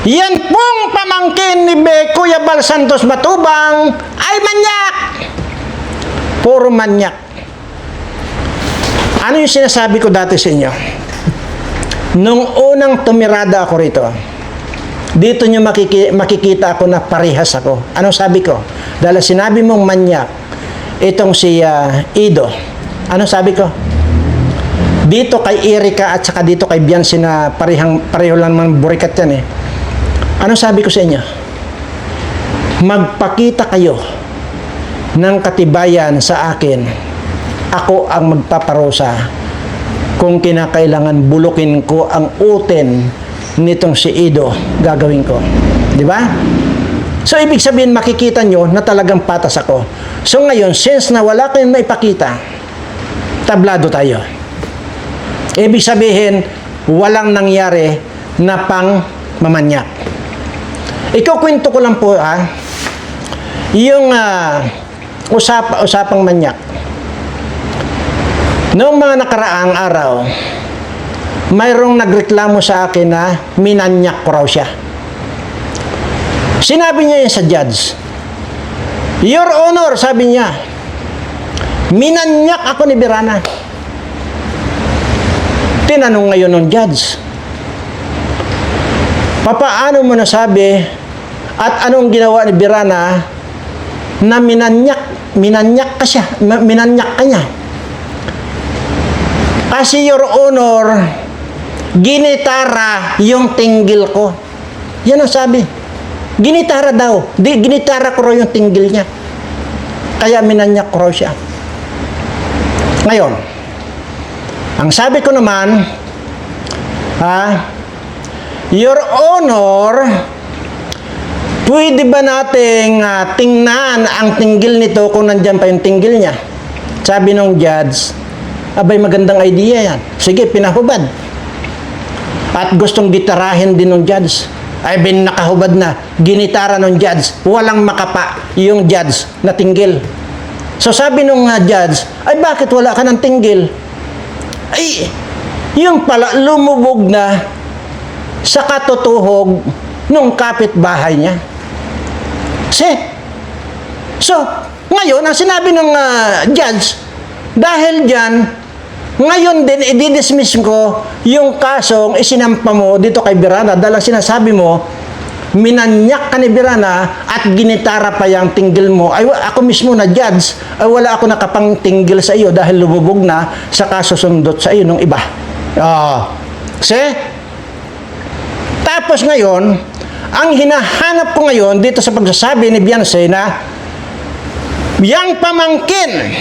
Yan pong pamangkin ni Kuya Bal Santos Matubang ay manyak. Puro manyak. Ano yung sinasabi ko dati sa inyo? Nung unang tumirada ako rito, dito nyo makikita ako na parehas ako. Anong sabi ko? Dahil sinabi mong manyak, itong si Ido. Anong sabi ko? Dito kay Erika at saka dito kay Biancy na pareho lang ng burikat yan eh. Anong sabi ko sa inyo? Magpakita kayo ng katibayan sa akin. Ako ang magpaparusa kung kinakailangan bulukin ko ang uten nitong si Ido, gagawin ko. Di ba? So, ibig sabihin, makikita nyo na talagang patas ako. So, ngayon, since na wala kayong maipakita, tablado tayo. Ibig sabihin, walang nangyari na pang mamanyak. Ikaw, kwento ko lang po, yung usapang manyak. Noong mga nakaraang araw, mayroong nagreklamo sa akin na minanyak ko raw siya. Sinabi niya yun sa judge. Your Honor, sabi niya, minanyak ako ni Birana. Tinanong ngayon ng judge, papaano mo nasabi at anong ginawa ni Birana na minanyak ka siya, minanyak ka niya? Kasi Your Honor, ginitara yung tinggil ko. Yan ang sabi. Ginitara daw. Ginitara ko raw yung tinggil niya. Kaya minanyak ko raw siya. Ngayon, ang sabi ko naman, Your Honor, pwede ba nating tingnan ang tinggil nito kung nandyan pa yung tinggil niya? Sabi ng judge, abay, magandang idea yan. Sige, pinahubad. At gustong gitarahin din ng judge. Ay, nakahubad na. Ginitara ng judge. Walang makapa yung judge na tinggil. So, sabi nung judge, ay, bakit wala ka ng tinggil? Ay, yung pala, lumubog na sa katutuhog nung kapitbahay niya. So, ngayon, ang sinabi ng judge, dahil dyan, ngayon din, i-dismiss ko yung kasong isinampa mo dito kay Birana dahil sinasabi mo, minanyak ka ni Birana at ginitara pa yung tinggil mo. Ay, ako mismo na judge, ay wala ako nakapang tinggil sa iyo dahil lumubog na sa kasusundot sa iyo ng iba. Tapos ngayon, ang hinahanap ko ngayon dito sa pagsasabi ni Biancy na yang pamangkin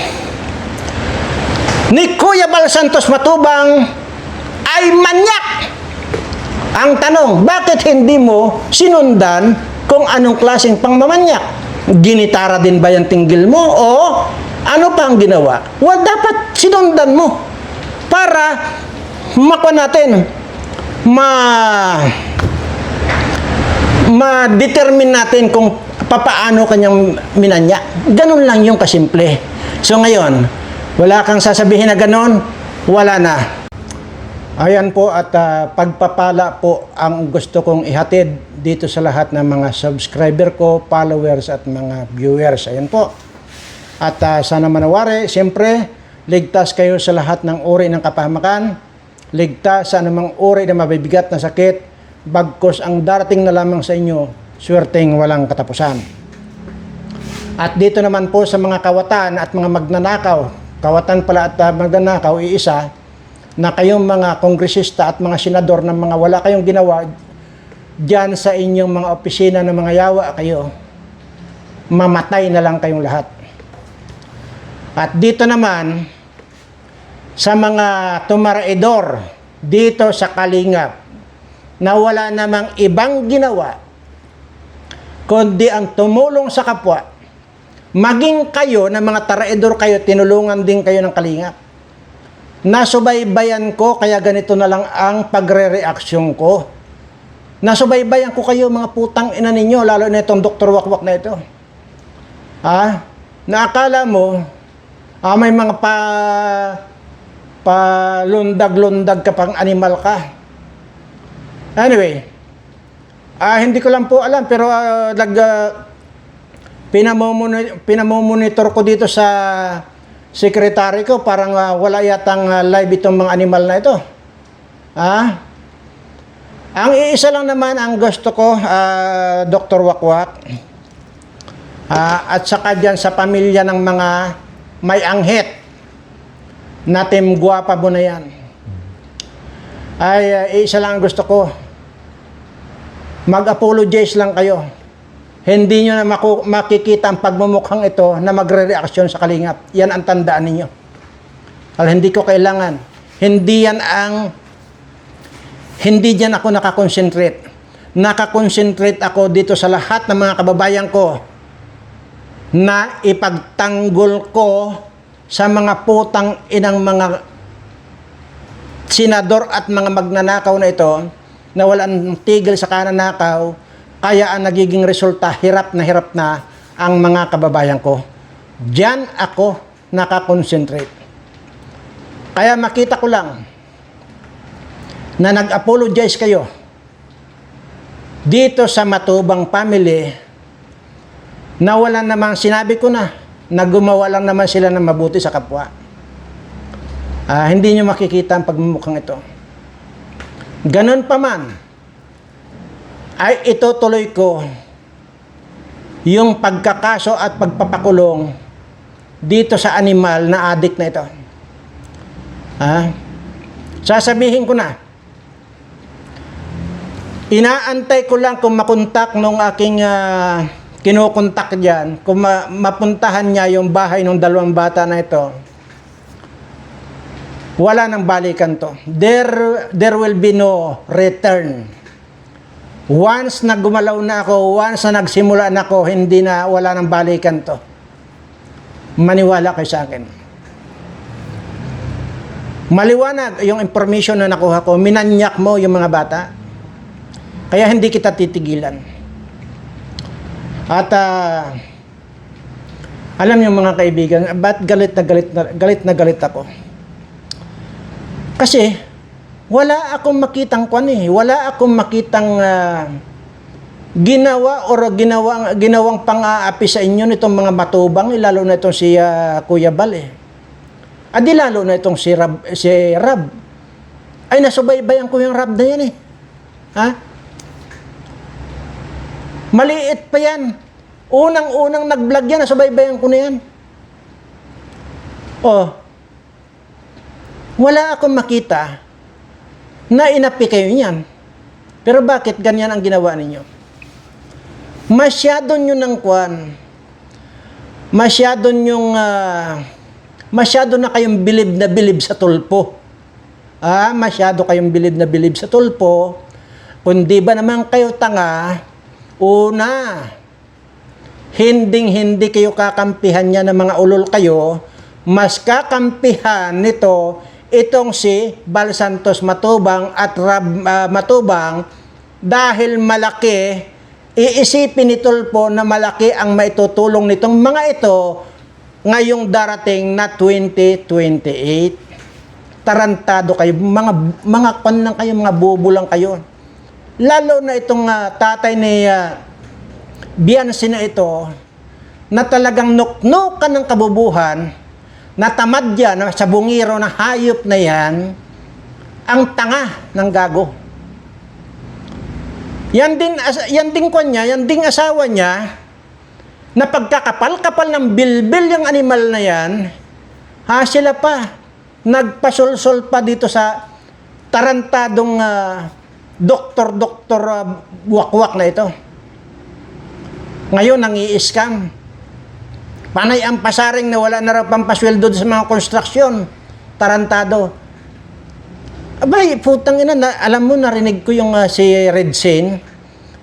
ni Kuya Bal Santos Matubang ay manyak. Ang tanong, bakit hindi mo sinundan kung anong klaseng pangmamanyak? Ginitara din ba yung tinggil mo o ano pa ang ginawa? Well, dapat sinundan mo para makuha natin, ma-determine natin kung papaano kanyang minanyak. Ganun lang yung kasimple. So ngayon, wala kang sasabihin na ganon, wala na. Ayan po at pagpapala po ang gusto kong ihatid dito sa lahat ng mga subscriber ko, followers at mga viewers. Ayan po. At sana manawari, siyempre, ligtas kayo sa lahat ng uri ng kapahamakan, ligtas sa anumang uri na mabibigat na sakit, bagkus ang darating na lamang sa inyo, swerteng walang katapusan. At dito naman po sa mga kawatan at mga magnanakaw, kawatan pala at magnanakaw, iisa, na kayong mga kongresista at mga senador na mga wala kayong ginawa dyan sa inyong mga opisina ng mga yawa kayo, mamatay na lang kayong lahat. At dito naman, sa mga tumaraidor dito sa Kalingap, na wala namang ibang ginawa, kundi ang tumulong sa kapwa, maging kayo na mga taraidor kayo, tinulungan din kayo ng Kalingap. Nasubaybayan ko, kaya ganito na lang ang pagre-reaksyon ko. Nasubaybayan ko kayo, mga putang ina ninyo, lalo na itong Dr. Wakwak na ito. Na akala mo, may mga palundag-lundag ka pang animal ka. Anyway, hindi ko lang po alam, pero pinamomonitor ko dito sa secretary ko, parang wala yatang live itong mga animal na ito. Ang iisa lang naman ang gusto ko, Dr. Wakwak, at saka dyan sa pamilya ng mga may anghit na Team Guwapa mo na yan, ay iisa lang ang gusto ko. Mag-apologize lang kayo. Hindi nyo na makikita ang pagmumukhang ito na magre-reaksyon sa Kalingap. Yan ang tandaan ninyo. Hindi ko kailangan. Hindi dyan ako nakakonsentrate. Nakakonsentrate ako dito sa lahat ng mga kababayan ko na ipagtanggol ko sa mga putang inang mga senador at mga magnanakaw na ito na walang tigil sa kananakaw, kaya ang nagiging resulta, hirap na ang mga kababayan ko. Diyan ako nakakonsentrate. Kaya makita ko lang na nag-apologize kayo dito sa Matubang family na wala namang sinabi ko na gumawa lang naman sila ng mabuti sa kapwa. Hindi nyo makikita ang pagmumukhang ito. Ganon pa man, ay itutuloy ko yung pagkakaso at pagpapakulong dito sa animal na addict na ito. Sasabihin ko na, inaantay ko lang kung makontak nung aking kinukontak dyan, kung mapuntahan niya yung bahay ng 2 bata na ito. Wala nang balikan to. There will be no return. Once na gumalaw na ako, once na nagsimula na ako, wala nang balikan to. Maniwala kayo sa akin. Maliwanag yung information na nakuha ko, minanyak mo yung mga bata. Kaya hindi kita titigilan. At alam niyo mga kaibigan, ba't galit na galit ako? Kasi wala akong makitang wala akong makitang ginawang pang-aapi sa inyo nitong mga matubang, lalo na itong si Kuya Bal Adi lalo na itong si Rab. Ay nasubaybayan ko yung Rab na yan Maliit pa yan. Unang nag-vlog yan, nasubaybayan ko na yan. Wala akong makita na inapi kayo niyan. Pero bakit ganyan ang ginawa ninyo? Masyado nyo ng masyado na kayong bilib na bilib sa tulpo. Masyado kayong bilib na bilib sa tulpo. Kundi ba naman kayo tanga, una, hindi kayo kakampihan niya ng mga ulol kayo, mas kakampihan nito itong si Bal Santos Matubang at Rab Matubang dahil malaki, iisipin ni Tulpo na malaki ang maitutulong nitong mga ito ngayong darating na 2028. Tarantado kayo, mga kanang kayo, mga bubulang kayo. Lalo na itong tatay ni Biansi na ito, na talagang nuknukan ng kabubuhan, natamad yan sa bungiro na hayop na yan, ang tanga ng gago. Yan ding asawa niya, na pagkakapal-kapal ng bilbil yung animal na yan, sila pa, nagpasulsol pa dito sa tarantadong doktor wakwak na ito. Ngayon, nangi-scam. Panay ang pasaring na wala na raw pampasweldo sa mga konstruksyon. Tarantado. Abay, putang ina, alam mo, narinig ko yung si Red Sen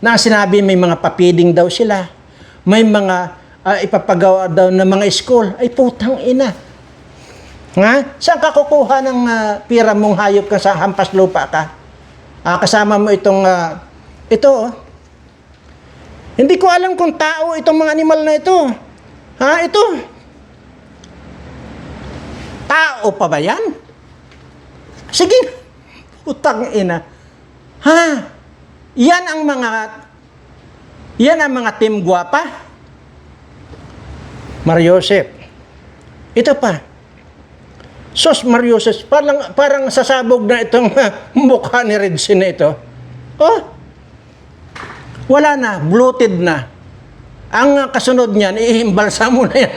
na sinabi may mga papiding daw sila. May mga ipapagawa daw ng mga school. Ay, putang ina. Saan ka kukuha ng pira mong hayop ka sa hampas lupa ka? Kasama mo itong ito. Hindi ko alam kung tao itong mga animal na ito. Ito. Tao pa ba yan? Sige, utang ina. Ha? Yan ang mga team guwapa. Mariosep. Ito pa. Sos Mariosep, parang sasabog na itong mukha ni Redsin na ito. Oh, wala na, bloated na. Ang kasunod niyan, iimbalsa mo na yan.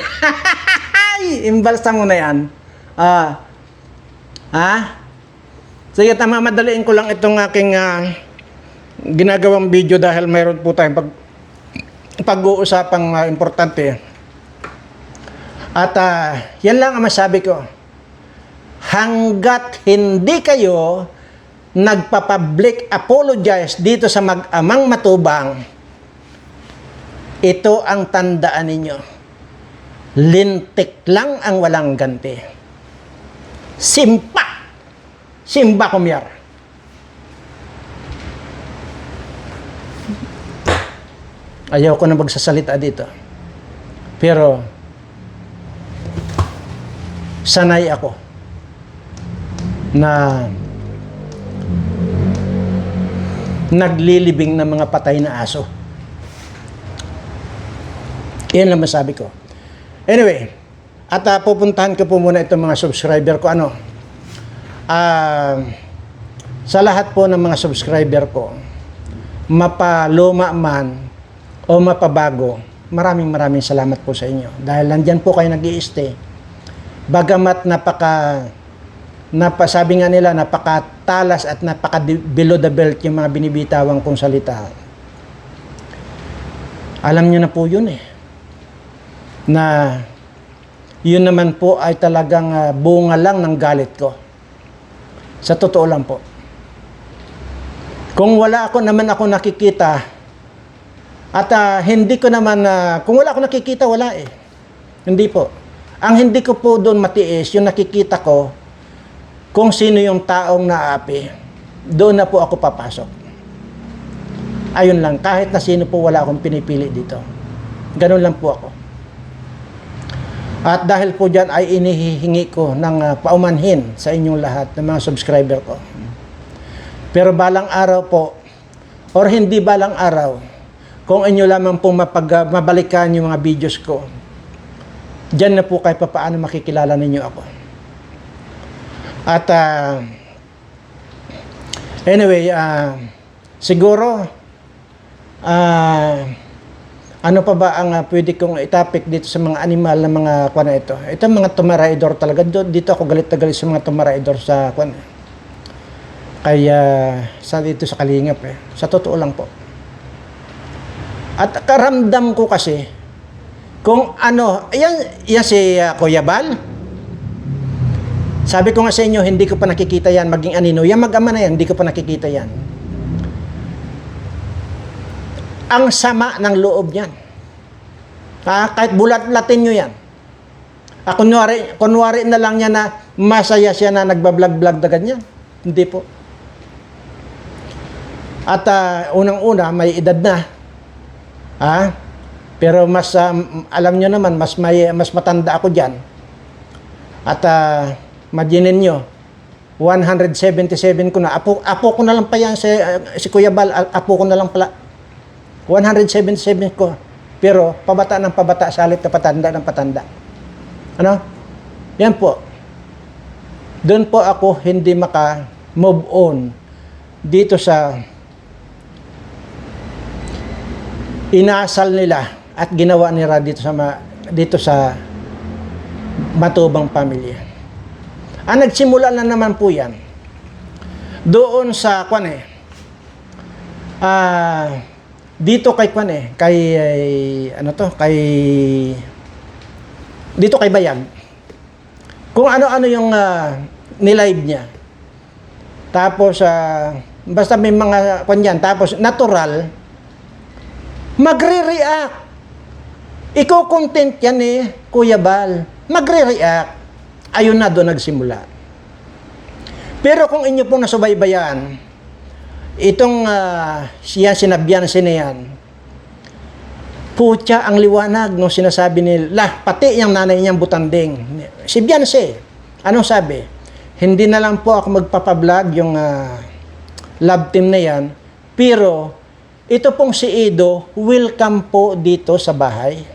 Imbalsa mo na yan. Sige, madaliin ko lang itong aking ginagawang video dahil mayroon po tayong pag-uusapang importante. At yan lang ang masabi ko. Hanggat hindi kayo nagpa-public apologize dito sa mag-amang Matubang, ito ang tandaan ninyo. Lintik lang ang walang ganti. Simba kumyar. Ayaw ko na magsasalita dito. Pero sanay ako na naglilibing ng mga patay na aso. Yan lang masabi ko. Anyway, at pupuntahan ko po muna itong mga subscriber ko. Sa lahat po ng mga subscriber ko, mapaluma man o mapabago, maraming salamat po sa inyo. Dahil nandyan po kayo nag-i-stay. Bagamat sabi nga nila, napakatalas at below the belt yung mga binibitawang kong salita. Alam nyo na po yun na yun naman po ay talagang bunga lang ng galit ko. Sa totoo lang po. Kung wala ako nakikita at hindi ko naman, kung wala ako nakikita, wala Hindi po. Ang hindi ko po doon matiis, yung nakikita ko, kung sino yung taong naapi, doon na po ako papasok. Ayun lang, kahit na sino po wala akong pinipili dito. Ganun lang po ako. At dahil po dyan ay inihihingi ko ng paumanhin sa inyong lahat ng mga subscriber ko. Pero balang araw po, or hindi balang araw, kung inyo lamang po mabalikan yung mga videos ko, dyan na po kahit paano makikilala ninyo ako. At anyway, siguro ano pa ba ang pwede kong itapik dito sa mga animal na mga kwan ito? Ito mga tumaraidor talaga. Dito ako galit na galit sa mga tumaraidor sa kwan. Kaya sa dito sa Kalingap Sa totoo lang po. At karamdam ko kasi kung yan si Kuya Bal. Sabi ko nga sa inyo, hindi ko pa nakikita yan, maging anino. Yan mag-ama na yan, hindi ko pa nakikita yan. Ang sama ng loob niyan. Kahit bulat-latin nyo yan. Kunwari na lang niya na masaya siya na nagbablog-vlog na ganyan. Hindi po. At unang-una, may edad na. Pero mas, alam nyo naman, mas matanda ako dyan. At imaginin nyo, 177 ko na. Apo ko na lang pa yan si Kuya Bal. Apo ko na lang pala. 177 ko. Pero pabata ng pabata, salit na patanda ng patanda. Yan po. Doon po ako hindi maka-move on dito sa inasal nila at ginawa nila dito sa Matubang pamilya. Nagsimula na naman po yan doon sa dito kay dito kay Bayag. Kung ano-ano yung nilive niya. Tapos basta may mga yan, tapos natural magre-react. Iko-content yan Kuya Bal. Magre-react. Ayun na doon nagsimula. Pero kung inyo pong nasubaybayan, itong sinabyan siniyan, putya ang liwanag nung sinasabi nila, pati yung nanay niyang butanding. Si Beyonce, anong sabi? hindi na lang po ako magpapablog yung love team na yan. Pero, ito pong si Edo, welcome po dito sa bahay.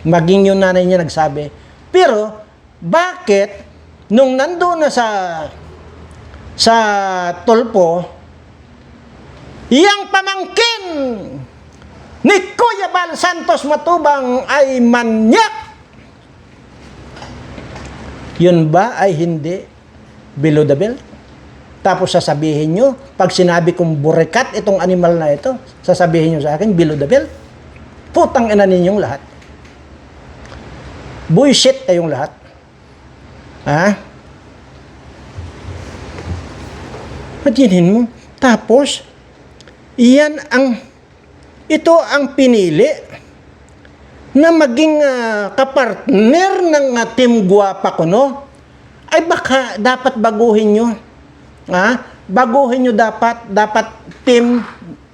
Maging yung nanay niya nagsabi. Pero, bakit, nung nandoon na sa Tulpo, yang pamangkin ni Kuya Bal Santos Matubang ay manyak? Yun ba ay hindi below the belt? Tapos sasabihin nyo, pag sinabi kong burikat itong animal na ito, sasabihin nyo sa akin, below the belt? Putang ina ninyong lahat. Bullshit kayong lahat. Ha? Matinin mo. Tapos, ito ang pinili na maging kapartner ng Team Guwapa ko, no? Ay baka dapat baguhin nyo. Baguhin nyo dapat Team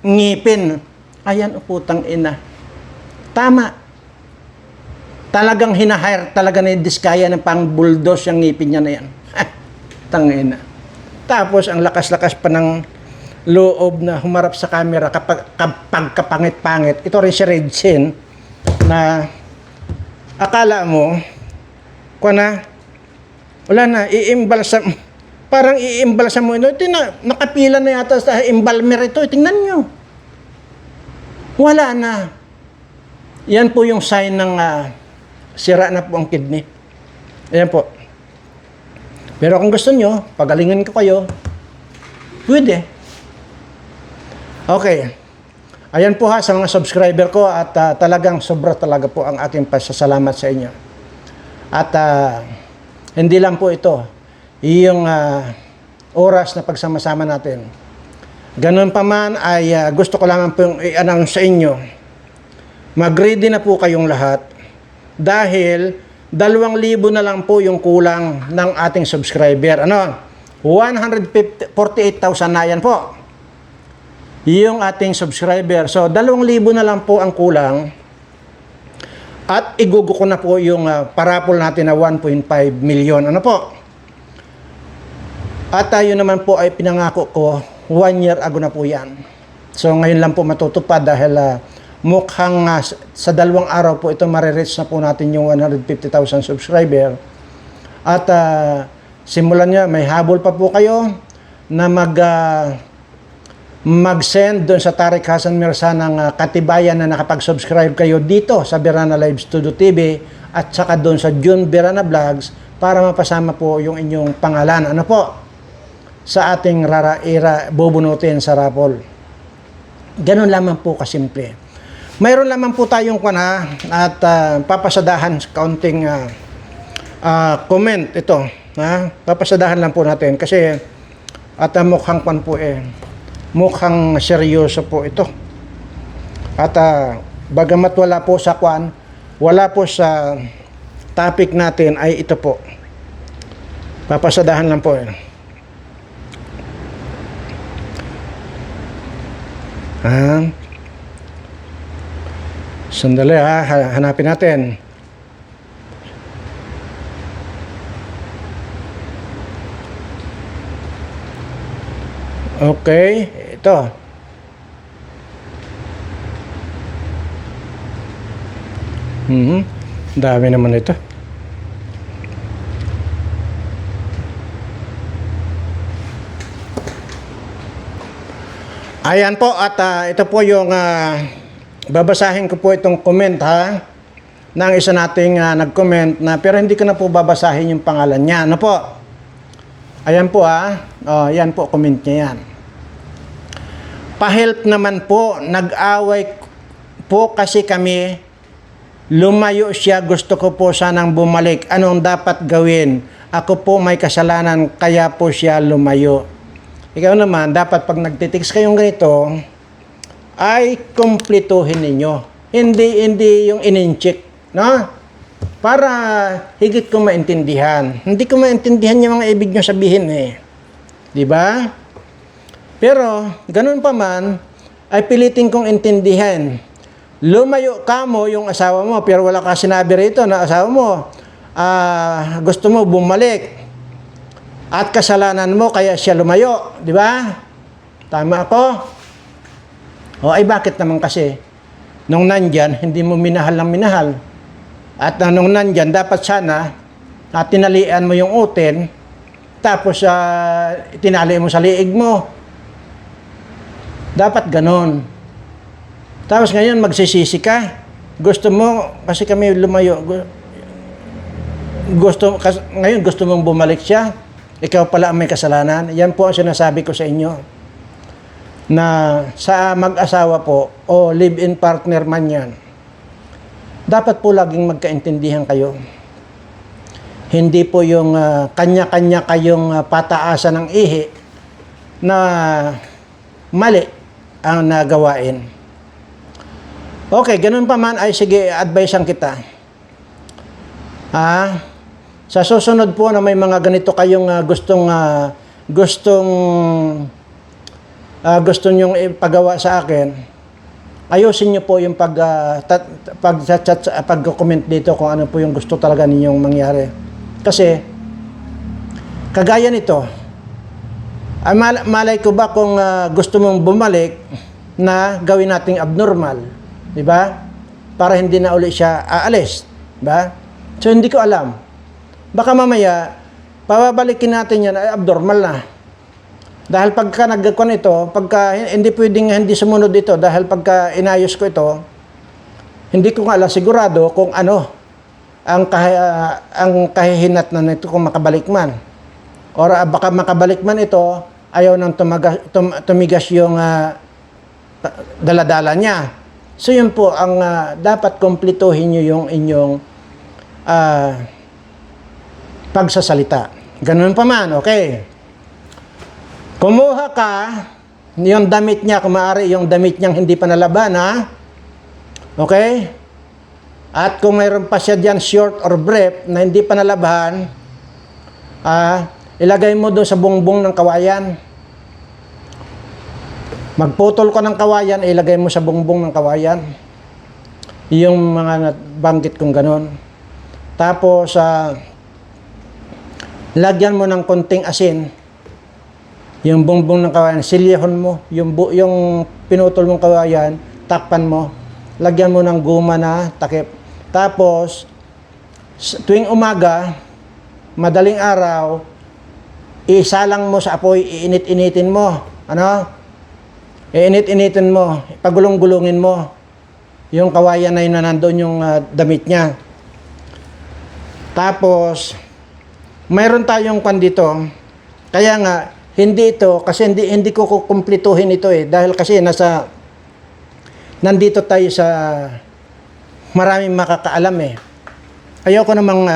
Ngipin. Ayan, putang ina. Tama. Talagang hinahire talaga na yung diskaya ng pang bulldoze yung ngipin niya na yan. Tangina. Tapos, ang lakas-lakas pa ng loob na humarap sa camera kapag kapangit-pangit. Ito rin si Redsin na akala mo, wala na, iimbalsam, parang iimbalsam mo. Ito na, nakapila na yata sa embalmer ito. Tingnan nyo. Wala na. Yan po yung sign ng sira na po ang kidney. Ayan po. Pero kung gusto nyo, pagalingin ko kayo, pwede. Okay. Ayan po sa mga subscriber ko at talagang sobra talaga po ang aking pasasalamat sa inyo. At hindi lang po ito, yung oras na pagsama-sama natin. Ganun pa man ay gusto ko lamang po i-announce sa inyo, mag-ready na po kayong lahat dahil 2,000 na lang po yung kulang ng ating subscriber. 148,000 na yan po. Yung ating subscriber. So, 2,000 na lang po ang kulang. At igugo ko na po yung parapol natin na 1.5 million. Ano po? At tayo naman po ay pinangako ko 1 year ago na po yan. So, ngayon lang po matutupad dahil mukhang sa 2 araw po ito marireach na po natin yung 150,000 subscriber. At simulan niya, may habol pa po kayo na mag-send doon sa Tarik Hassan Mirza ng katibayan na nakapag-subscribe kayo dito sa Berana Live Studio TV at saka doon sa June Berana Vlogs para mapasama po yung inyong pangalan. Ano po? Sa ating bubunutin sa raffle. Ganun lamang po kasimple. Mayroon lamang po tayong at papasadahan kaunting comment ito. Papasadahan lang po natin kasi at mukhang mukhang seryoso po ito. At bagamat wala po sa topic natin ay ito po. Papasadahan lang po. Sandali hanapin natin. Okay, ito. Dami naman ito. Ayan po at ito po yung babasahin ko po itong comment ng isa nating nag-comment na pero hindi ko na po babasahin yung pangalan niya. Ano po? Ayan po yan po comment niya yan. Pa-help naman po, nag-away po kasi kami, lumayo siya, gusto ko po sanang bumalik. Anong dapat gawin? Ako po may kasalanan, kaya po siya lumayo. Ikaw naman, dapat pag nagtitext kayong ganito, ay kumpletuhin ninyo. Hindi yung in-check, no? Para higit ko maintindihan. Hindi ko maintindihan yung mga ibig nyo sabihin Di ba? Pero, ganun pa man, ay pilitin kong intindihan. Lumayo ka mo yung asawa mo, pero wala ka sinabi rito na asawa mo, gusto mo bumalik. At kasalanan mo kaya siya lumayo, di ba? Tama ako? O ay bakit naman kasi nung nandyan, hindi mo minahal ng minahal. At nung nandyan, dapat sana tinalian mo yung utin, tapos tinali mo sa liig mo. Dapat ganon. Tapos ngayon magsisisi ka. Gusto mo, kasi kami lumayo, ngayon gusto mong bumalik siya. Ikaw pala ang may kasalanan. Yan po ang sinasabi ko sa inyo. Na sa mag-asawa po o live-in partner man yan, dapat po laging magkaintindihan kayo. Hindi po yung kanya-kanya kayong pataasan ng ihi na mali ang nagawain. Okay, ganun pa man ay sige, advisean kita. Sa susunod po na may mga ganito kayong gusto nyong ipagawa sa akin, ayusin nyo po yung pag-comment dito kung ano po yung gusto talaga ninyong mangyari. Kasi, kagaya nito, malay ko ba kung gusto mong bumalik na gawin nating abnormal, di ba? Para hindi na uli siya aalis, di ba? So, hindi ko alam. Baka mamaya, pababalikin natin yan ay abnormal na. Dahil pagka nagkakon ito, hindi pwedeng hindi sumunod ito, dahil pagka inayos ko ito, hindi ko nga alam sigurado kung ano ang kahihinat na nito kung makabalik man. Or baka makabalik man ito, ayaw nang tumigas yung daladala niya. So yun po, ang dapat kumplituhin nyo yung inyong pagsasalita. Ganun pa man, okay. Kumuha ka, yung damit niya, kung maaari, yung damit niyang hindi pa nalaban, ha? Okay? At kung mayroon pa siya diyan short or brief na hindi pa nalaban, ilagay mo doon sa bungbong ng kawayan. Magputol ka ng kawayan, ilagay mo sa bungbong ng kawayan. Yung mga banggit kong ganun. Tapos, lagyan mo ng konting asin. Yung bungbong ng kawayan, silyahon mo. Yung pinutol mong kawayan, takpan mo. Lagyan mo ng guma na takip. Tapos, tuwing umaga, madaling araw, isalang mo sa apoy, iinit-initin mo. Ano? Iinit-initin mo, pagulong-gulungin mo. Yung kawayan na yun na nandoon yung damit niya. Tapos, mayroon tayong pan dito. Kaya nga, hindi ito, kasi hindi ko kukumplituhin ito dahil kasi nandito tayo sa maraming makakaalam Ayoko namang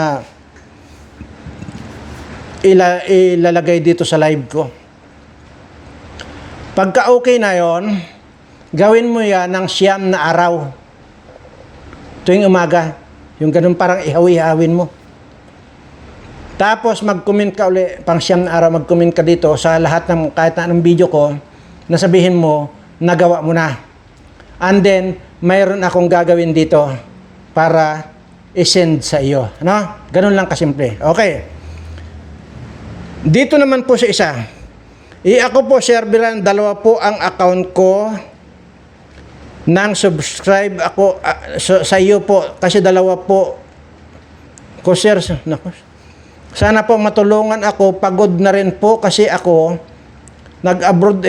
ilalagay dito sa live ko. Pagka okay na yon, gawin mo yan ng 9 na araw. Tuwing umaga. Yung ganun parang ihawi-ihawin mo. Tapos mag-comment ka uli, pang 9 na araw, mag-comment ka dito sa lahat ng kahit na anong video ko, na sabihin mo, nagawa mo na. And then, mayroon akong gagawin dito para i-send sa iyo. Ano? Ganun lang kasimple. Okay. Dito naman po sa isa. Ako po, Sir Biran, 2 po ang account ko nang subscribe ako sa iyo po. Kasi 2 po ko, Sir. Sana po matulungan ako. Pagod na rin po kasi ako nag-abroad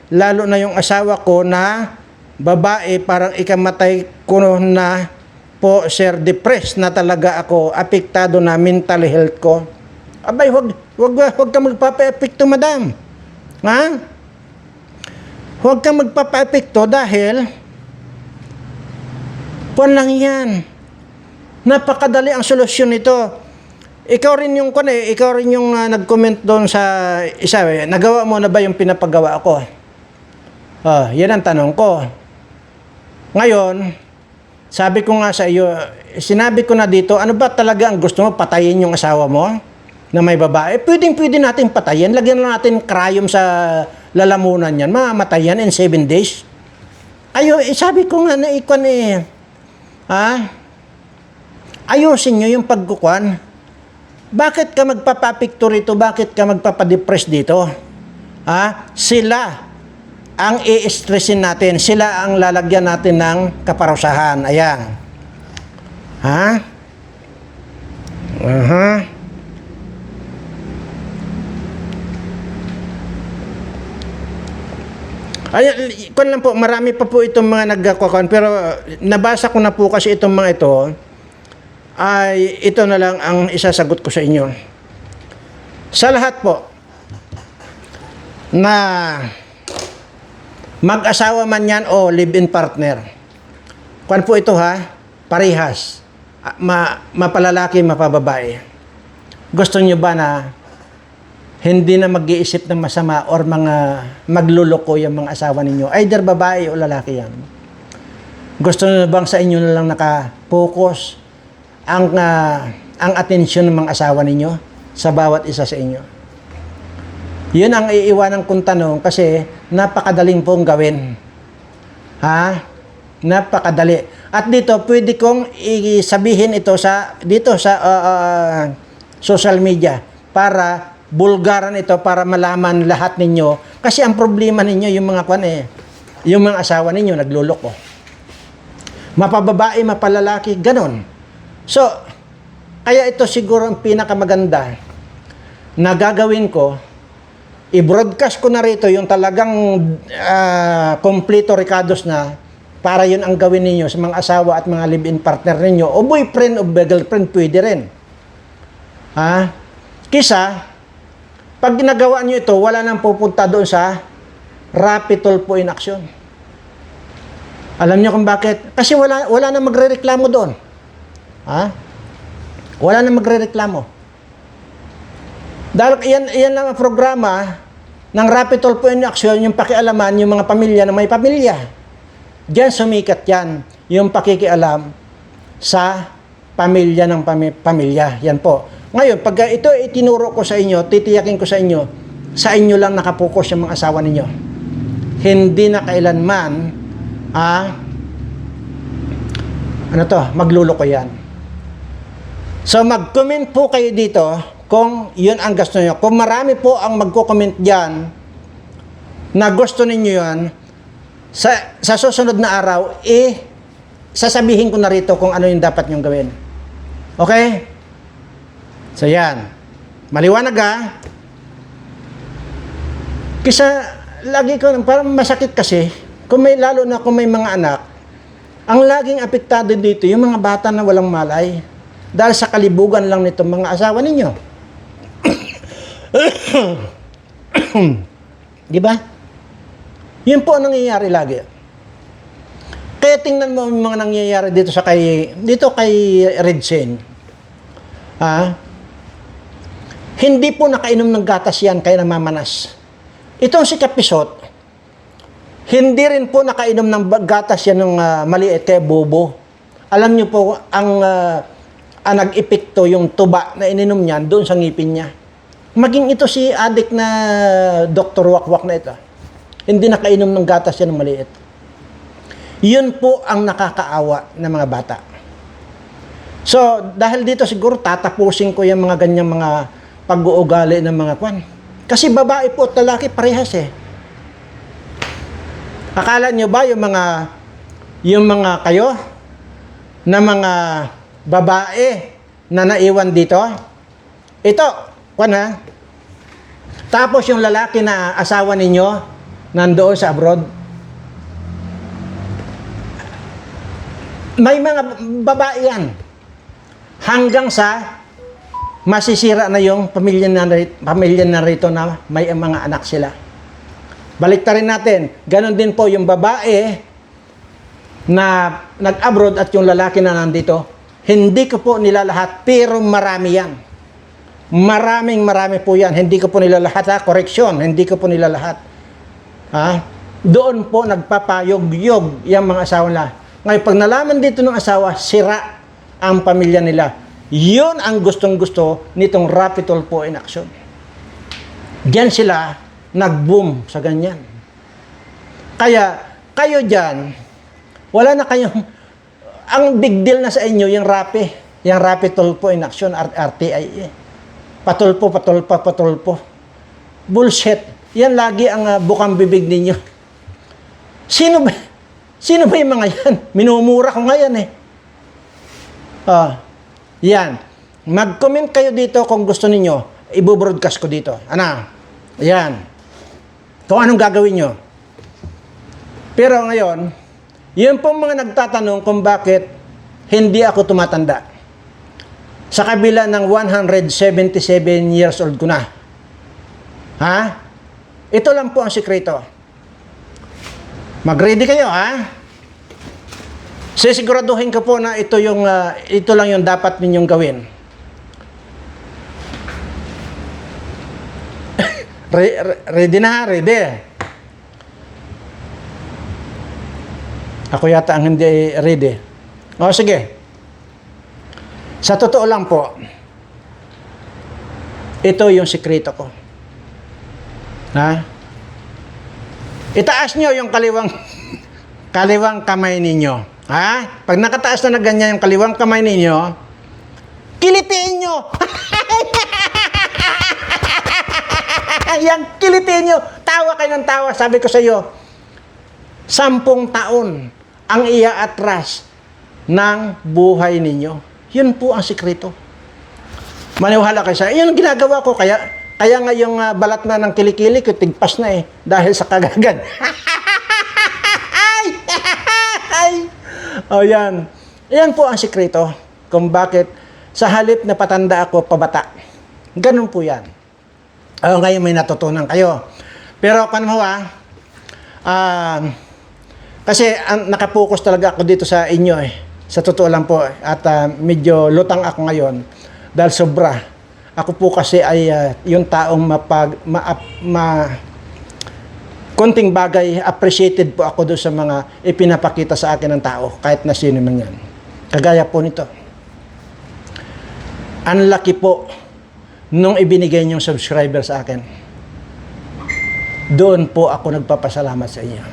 Lalo na yung asawa ko na babae, parang ikamatay ko na po, Sir. Depressed na talaga ako. Apektado na mental health ko. Abay, wag ka magpapa-epekto, madam. Ha? Huwag kang magpapa-epekto dahil puwan lang yan. Napakadali ang solusyon nito. Ikaw rin yung nag-comment doon sa isa. Nagawa mo na ba yung pinapagawa ko? Yan ang tanong ko. Ngayon, sabi ko nga sa iyo, sinabi ko na dito, ano ba talaga ang gusto mo? Patayin yung asawa mo na may babae? Pwede natin patayin. Lagyan lang natin cryum sa lalamunan yan. Mamamatay yan in 7 days. Sabi ko nga na ayusin nyo yung pagkukuan. Bakit ka magpapapicture ito? Bakit ka magpapadepress dito? Ha? Sila ang i-stressin natin. Sila ang lalagyan natin ng kaparusahan. Ayan. Ha? Ayan, kun lang po, marami pa po itong mga nagkakon, pero nabasa ko na po kasi itong mga ito, ay ito na lang ang isasagot ko sa inyo. Sa lahat po, na mag-asawa man yan o live-in partner, kwan po ito ha, parehas, mapalalaki, mapababae. Gusto nyo ba na hindi na mag-iisip ng masama or mga magluloko yung mga asawa ninyo? Either babae o lalaki yan. Gusto nyo bang sa inyo na lang nakapokus ang atensyon ng mga asawa ninyo sa bawat isa sa inyo? Yun ang iiwanan kong tanong kasi napakadaling pong gawin. Ha? Napakadali. At dito, pwede kong isabihin ito dito sa social media para bulgaran ito, para malaman lahat ninyo. Kasi ang problema ninyo, yung mga yung mga asawa ninyo nagluloko. Mapababae, mapalalaki, ganon. So, kaya ito siguro ang pinakamaganda na gagawin ko, i-broadcast ko na rito yung talagang kompleto recados na para yun ang gawin ninyo sa mga asawa at mga live-in partner ninyo o boyfriend o girlfriend, pwede rin. Ha? Kisa, pag ginagawa nyo ito, wala nang pupunta doon sa rapid tulpo in action. Alam nyo kung bakit? Kasi wala na magre-reklamo doon. Ha? Wala na magre-reklamo. Dahil yan lang ang programa ng rapid tulpo in action, yung pakialaman yung mga pamilya na may pamilya. Diyan sumikat yan, yung pakikialam sa pamilya ng pamilya. Yan po. Ngayon, pag ito itinuro ko sa inyo, titiyakin ko sa inyo lang nakapokus yung mga asawa ninyo. Hindi na kailanman, magluloko yan. So, mag-comment po kayo dito kung yun ang gusto nyo. Kung marami po ang magko-comment dyan na gusto ninyo yan, sa susunod na araw, sasabihin ko na rito kung ano yung dapat nyong gawin. Okay? So, yan. Maliwanag ha? Kisa, lagi ko, parang masakit kasi, lalo na kung may mga anak, ang laging apektado dito, yung mga bata na walang malay. Dahil sa kalibugan lang nito mga asawa ninyo. Di ba? Yun po ang nangyayari lagi. Kaya tingnan mo yung mga nangyayari dito kay Redsen. Hindi po nakainom ng gatas yan kaya namamanas. Itong si Kapisot, hindi rin po nakainom ng gatas yan ng maliit kaya bobo. Alam niyo po, ang nag-epekto yung tuba na ininom niyan doon sa ngipin niya. Maging ito si adik na Dr. Wakwak na ito. Hindi nakainom ng gatas yan ng maliit. Yun po ang nakakaawa ng mga bata. So, dahil dito siguro tatapusin ko yung mga ganyang mga pag-uugali ng mga kwan. Kasi babae po at lalaki parehas eh. Akala nyo ba yung mga kayo na mga babae na naiwan dito? Ito, kwan ha? Tapos yung lalaki na asawa ninyo nandoon sa abroad. May mga babae yan. Hanggang sa masisira na yung pamilya na rito na may mga anak sila. Baliktarin natin. Ganon din po yung babae na nag-abroad at yung lalaki na nandito. Hindi ko po nila lahat, pero marami yan. Marami po yan. Hindi ko po nila lahat ha. Correction. Hindi ko po nila lahat. Doon po nagpapayog-yog yung mga asawa nila. Ngayon, pag nalaman dito ng asawa, sira ang pamilya nila. Yun ang gustong-gusto nitong rapid tulpo in action. Diyan sila nag-boom sa ganyan. Kaya, kayo dyan, wala na kayong, ang big deal na sa inyo, yung rapid tulpo in action, RTIA. patulpo, patulpa, patulpo. Bullshit. Yan lagi ang bukang bibig ninyo. Sino ba? Sino ba yung mga yan? Minumura ko ngayon eh. Yan. Mag-comment kayo dito kung gusto ninyo. Ibo-broadcast ko dito. Ano? Yan. Kung anong gagawin nyo. Pero ngayon, yun pong mga nagtatanong kung bakit hindi ako tumatanda. Sa kabila ng 177 years old ko na. Ha? Ito lang po ang sikreto. Mag-ready kayo, ha? Sisiguraduhin ko po na ito lang yung dapat ninyong gawin. Ready na, ready. Ako yata ang hindi ready. O, sige. Sa totoo lang po, ito yung sikreto ko. Ha? Itaas nyo yung kaliwang kamay ninyo. Ha? Pag nakataas na ganyan yung kaliwang kamay ninyo, kilitiin nyo. Yan, kilitiin nyo. Tawa kayo ng tawa. Sabi ko sa iyo, 10 taon ang iaatras ng buhay ninyo. Yun po ang sikreto. Maniwala kayo sa yun ang ginagawa ko. Kaya nga yung balat na ng kilikili ko, tigpas na eh. Dahil sa kagagan. O yan. Yan po ang sikreto. Kung bakit sa halip na patanda ako, pabata. Ganun po yan. Ngayon may natutunan kayo. Pero kung kasi nakapokus talaga ako dito sa inyo eh. Sa totoo lang po. At medyo lutang ako ngayon. Dahil sobra. Ako po kasi ay yung taong konting bagay, appreciated po ako doon sa mga ipinapakita sa akin ng tao. Kahit na sino man yan. Kagaya po nito. Ang laki po nung ibinigay niyong subscriber sa akin. Doon po ako nagpapasalamat sa inyo.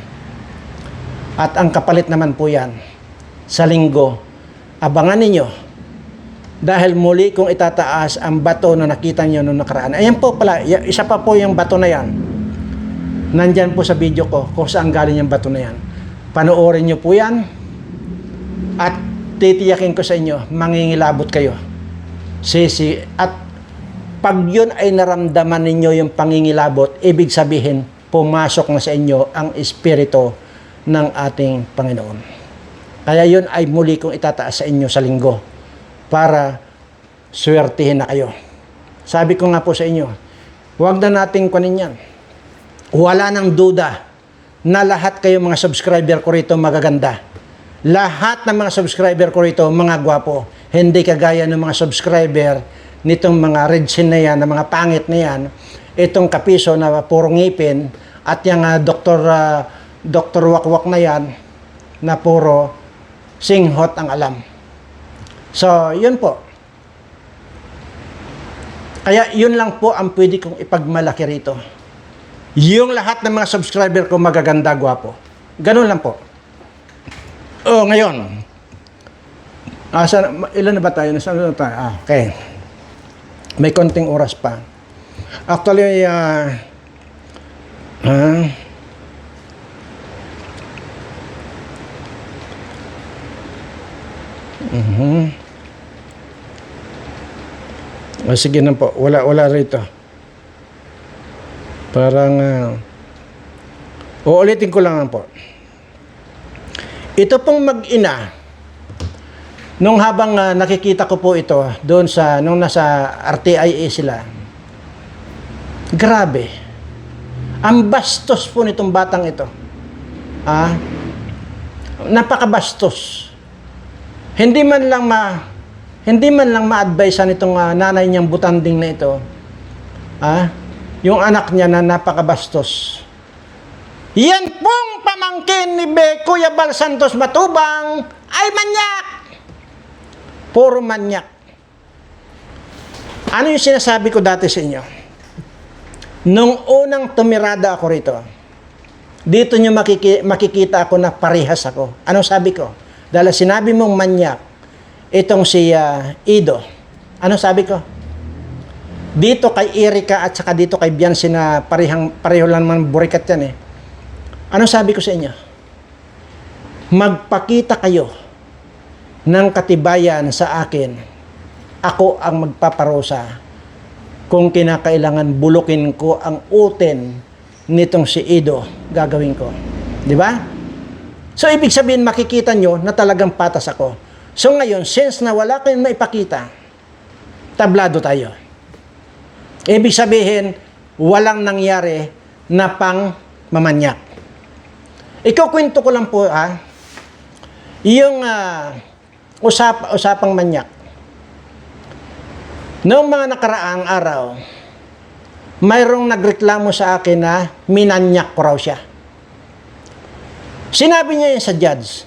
At ang kapalit naman po yan, sa linggo, abangan ninyo. Dahil muli kong itataas ang bato na nakita nyo nung nakaraan. Ayan po pala, isa pa po yung bato na yan. Nandyan po sa video ko kung saan galing yung bato na yan. Panoorin nyo po yan. At titiyakin ko sa inyo, mangingilabot kayo. At pag yun ay naramdaman ninyo yung pangingilabot, ibig sabihin, pumasok na sa inyo ang espiritu ng ating Panginoon. Kaya yun ay muli kong itataas sa inyo sa linggo para swertihin na kayo. Sabi ko nga po sa inyo, huwag na nating kunin yan. Wala nang duda na lahat kayo mga subscriber ko rito magaganda. Lahat ng mga subscriber ko rito mga gwapo. Hindi kagaya ng mga subscriber nitong mga redsin na yan, ng mga pangit na yan, itong kapiso na puro ngipin, at yung Dr. Wakwak na yan, na puro singhot ang alam. So, yun po. Kaya yun lang po ang pwede kong ipagmalaki rito. Yung lahat ng mga subscriber ko magaganda, gwapo. Ganun lang po. Ngayon. Ilan na ba tayo? Nasaan na tayo? Okay. May konting oras pa. Actually, sige na po. Wala rito. Parang uulitin ko lang po. Ito pong mag-ina, nung habang nakikita ko po ito doon nung nasa RTIA sila, grabe. Ang bastos po nitong batang ito. Napakabastos. Hindi man lang ma-advisean itong nanay niyang butanding na ito. Yung anak niya na napakabastos. Yan pong pamangkin ni Kuya Bal Santos Matubang ay manyak. Puro manyak. Ano yung sinasabi ko dati sa inyo? Nung unang tumirada ako rito, dito nyo makikita ako na parehas ako. Anong sabi ko? Dahil sinabi mong manyak, itong si Ido. Anong sabi ko? dito kay Erika at saka dito kay Biancy na pareho lang naman burikat yan eh. Ano sabi ko sa inyo? Magpakita kayo ng katibayan sa akin. Ako ang magpaparusa. Kung kinakailangan bulukin ko ang uten nitong si Ido, gagawin ko. Di ba? So, ibig sabihin, makikita nyo na talagang patas ako. So, ngayon, since na wala kayong maipakita, tablado tayo. Ibig sabihin, walang nangyari na pang mamanyak. Ikukwento ko lang po, yung usapang manyak. Noong mga nakaraang araw, mayroong nagreklamo sa akin na minanyak ko raw siya. Sinabi niya yun sa judge.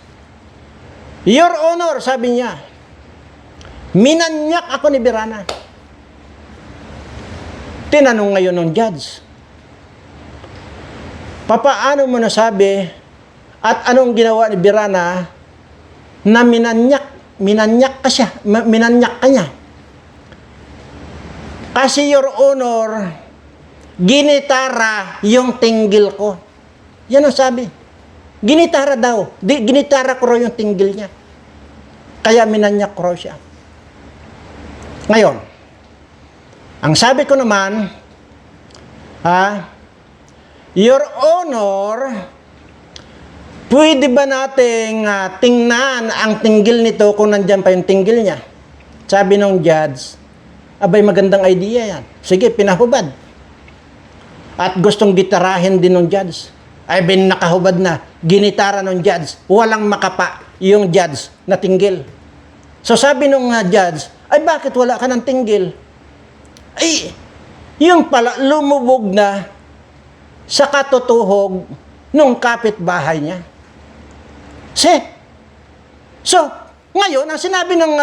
Your Honor, sabi niya, minanyak ako ni Birana. Tinanong ngayon ng judge, papaano mo nasabi at anong ginawa ni Birana na minanyak ka siya, minanyak ka niya? Kasi Your Honor, ginitara yung tinggil ko. Yan ang sabi. Ginitara daw. Ginitara ko raw yung tinggil niya. Kaya minanyak ko raw siya. Ngayon, ang sabi ko naman, Your Honor, pwede ba nating tingnan ang tinggil nito kung nandyan pa yung tinggil niya? Sabi ng judge, abay magandang idea yan. Sige, pinahubad. At gustong gitarahin din ng judge. Ay nakahubad na. Ginitara ng judge. Walang makapa yung judge na tinggil. So sabi ng judge, ay bakit wala ka ng tinggil? Ay, yung pala lumubog na sa katutuhog nung kapitbahay niya. So, ngayon, ang sinabi ng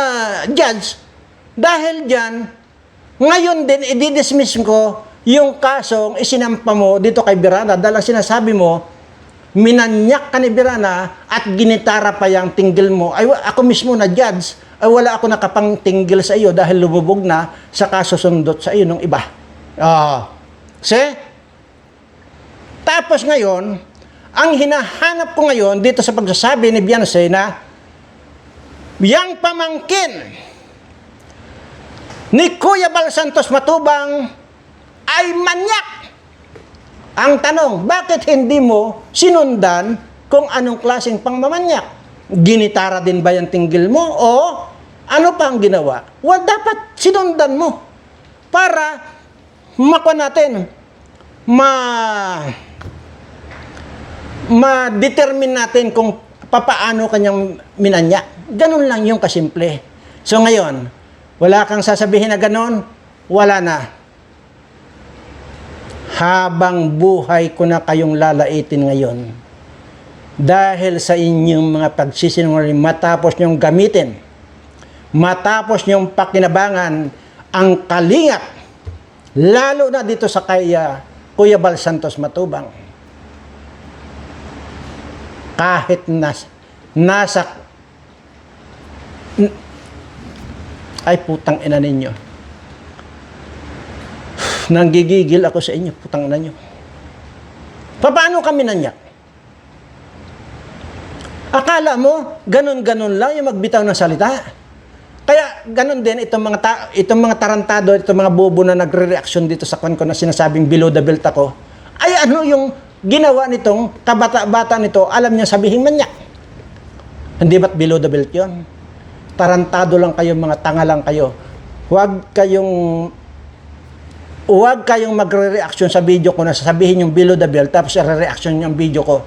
judge, dahil dyan, ngayon din, i-dismiss ko yung kasong isinampa mo dito kay Birana dahil sinasabi mo, minanyak ka ni Birana at ginitara pa yung tinggil mo. Ay, ako mismo na judge, ay wala ako nakapang tinggil sa iyo dahil lumubog na sa kasusundot sa iyo ng iba. Tapos ngayon, ang hinahanap ko ngayon dito sa pagsasabi ni Biancy na yang pamangkin ni Kuya Bal Santos Matubang ay manyak. Ang tanong, bakit hindi mo sinundan kung anong klaseng pangmamanyak? Ginitara din ba yung tinggil mo o ano pa ang ginawa? Well, dapat sinundan mo para makuha natin, ma-determine natin kung papaano kanyang minanyak. Ganun lang yung kasimple. So ngayon, wala kang sasabihin na ganon, wala na. Habang buhay ko na kayong lalaitin ngayon. Dahil sa inyong mga pagsisinungaling, matapos nyong gamitin, matapos nyong pakinabangan ang kalingat, lalo na dito sa Kuya Bal Santos Matubang. Kahit nasa ay putang ina ninyo. Nanggigigil ako sa inyo, putang ina nyo. Paano kami nanyak? Akala mo, ganun-ganun lang yung magbitaw ng salita. Kaya ganun din itong mga tarantado, itong mga bobo na nagre-reaction dito sa kwan ko na sinasabing below the belt ako. Ay ano yung ginawa nitong kabata-bata nito, alam niya sabihin manyak. Hindi ba't below the belt yun? Tarantado lang kayo, mga tanga lang kayo. Huwag kayong magre-reaction sa video ko na sasabihin yung below the belt tapos re-reaction yung video ko.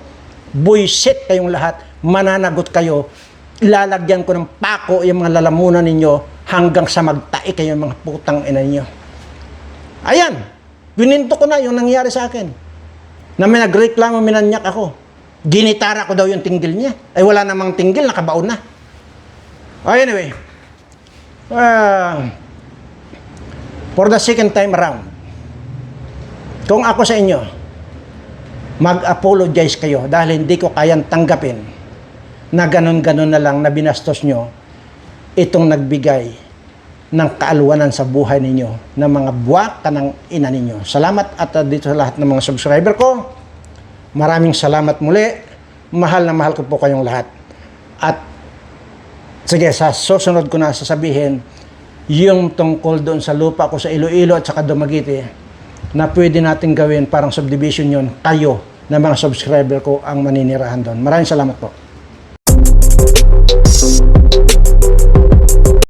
Buisit kayong lahat. Mananagot kayo. Ilalagyan ko ng pako yung mga lalamunan ninyo hanggang sa magtae kayo mga putang ina ninyo. Ayan. Bininto ko na yung nangyari sa akin. Na may nagreklamo, minanyak ako. Ginitara ko daw yung tinggil niya. Ay wala namang tinggil, nakabaon na. Anyway. For the second time around, kung ako sa inyo, mag-apologize kayo dahil hindi ko kayang tanggapin na ganun-ganun na lang na binastos nyo itong nagbigay ng kaaluwanan sa buhay ninyo ng mga buwak ka ng ina ninyo. Salamat at dito sa lahat ng mga subscriber ko. Maraming salamat muli. Mahal na mahal ko po kayong lahat. At sige, sa susunod ko na sasabihin yung tungkol doon sa lupa ko sa Iloilo at saka Dumaguete na pwede natin gawin parang subdivision yon, kayo na mga subscriber ko ang maninirahan doon. Maraming salamat po.